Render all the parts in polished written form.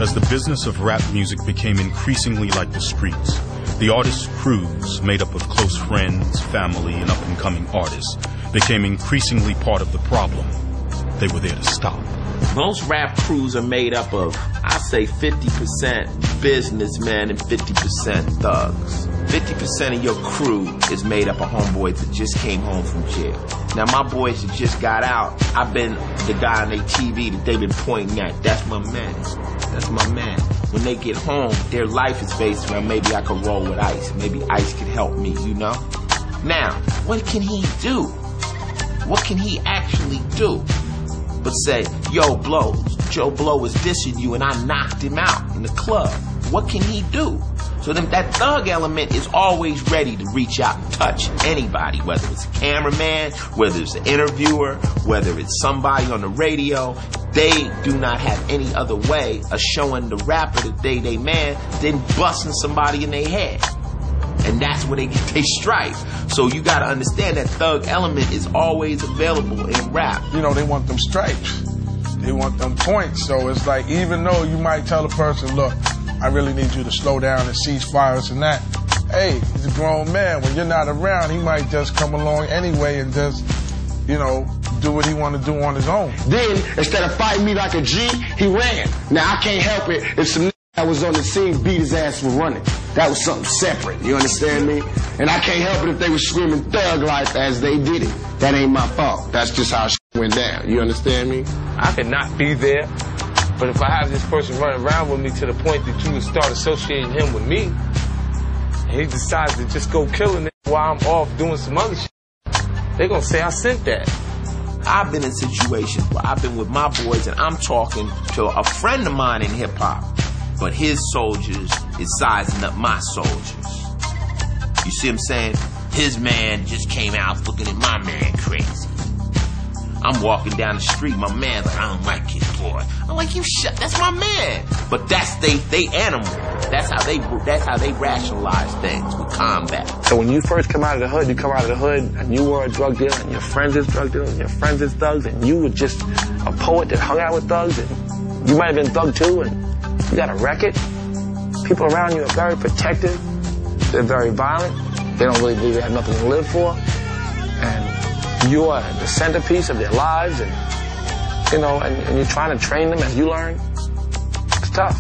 As the business of rap music became increasingly like the streets, the artists' crews, made up of close friends, family, and up-and-coming artists, became increasingly part of the problem. They were there to stop. Most rap crews are made up of, I say, 50% businessmen and 50% thugs. 50% of your crew is made up of homeboys that just came home from jail. Now, my boys that just got out, I've been the guy on their TV that they've been pointing at. That's my man. That's my man. When they get home, their life is based around maybe I could roll with Ice. Maybe Ice could help me, you know? Now, what can he do? What can he actually do? But say, yo, Blows, Joe Blow is dissing you and I knocked him out in the club. What can he do? So then that thug element is always ready to reach out and touch anybody, whether it's a cameraman, whether it's an interviewer, whether it's somebody on the radio. They do not have any other way of showing the rapper that they man than busting somebody in their head. And that's where they get their stripes. So you gotta understand that thug element is always available in rap. You know, they want them stripes. They want them points. So it's like, even though you might tell a person, look, I really need you to slow down and cease fires and that. Hey, he's a grown man. When you're not around, he might just come along anyway and just, you know, do what he want to do on his own. Then, instead of fighting me like a G, he ran. Now, I can't help it if some that was on the scene beat his ass for running. That was something separate, you understand me? And I can't help it if they were screaming thug life as they did it. That ain't my fault. That's just how shit went down, you understand me? I could not be there, but if I have this person running around with me to the point that you would start associating him with me, and he decides to just go killing it while I'm off doing some other shit, they gonna say I sent that. I've been in situations where I've been with my boys and I'm talking to a friend of mine in hip-hop, but his soldiers is sizing up my soldiers. You see what I'm saying? His man just came out looking at my man crazy. I'm walking down the street, my man's like, I don't like his boy. I'm like, you shut, that's my man. But that's they animal. That's how they rationalize things with combat. So when you first come out of the hood, you come out of the hood and you were a drug dealer and your friends is drug dealers and your friends is thugs and you were just a poet that hung out with thugs and you might have been thug too and you got a record. People around you are very protective. They're very violent. They don't really believe they have nothing to live for. And you are the centerpiece of their lives and, you know, and you're trying to train them as you learn. It's tough.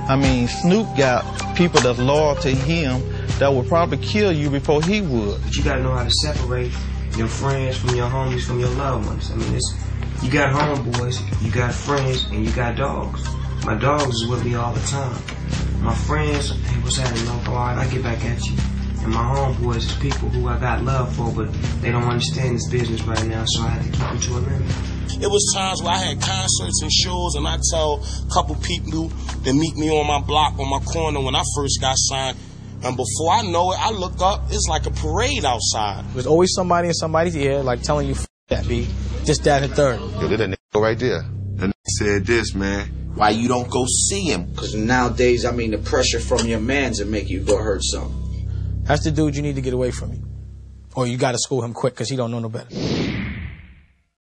I mean, Snoop got people that's loyal to him that would probably kill you before he would. But you gotta know how to separate your friends from your homies from your loved ones. I mean, you got homeboys, you got friends, and you got dogs. My dogs is with me all the time. My friends, hey, what's happening, All right, I get back at you. And my homeboys is people who I got love for, but they don't understand this business right now, so I had to keep them to a limit. It was times where I had concerts and shows, and I tell a couple people to meet me on my block, on my corner when I first got signed. And before I know it, I look up, it's like a parade outside. There's always somebody in somebody's ear, like telling you, that, B. Just that and third. Yo, did that nigga right there. That nigga said this, man. Why you don't go see him? Because nowadays, I mean, the pressure from your mans will make you go hurt something. That's the dude you need to get away from you. Or you got to school him quick because he don't know no better.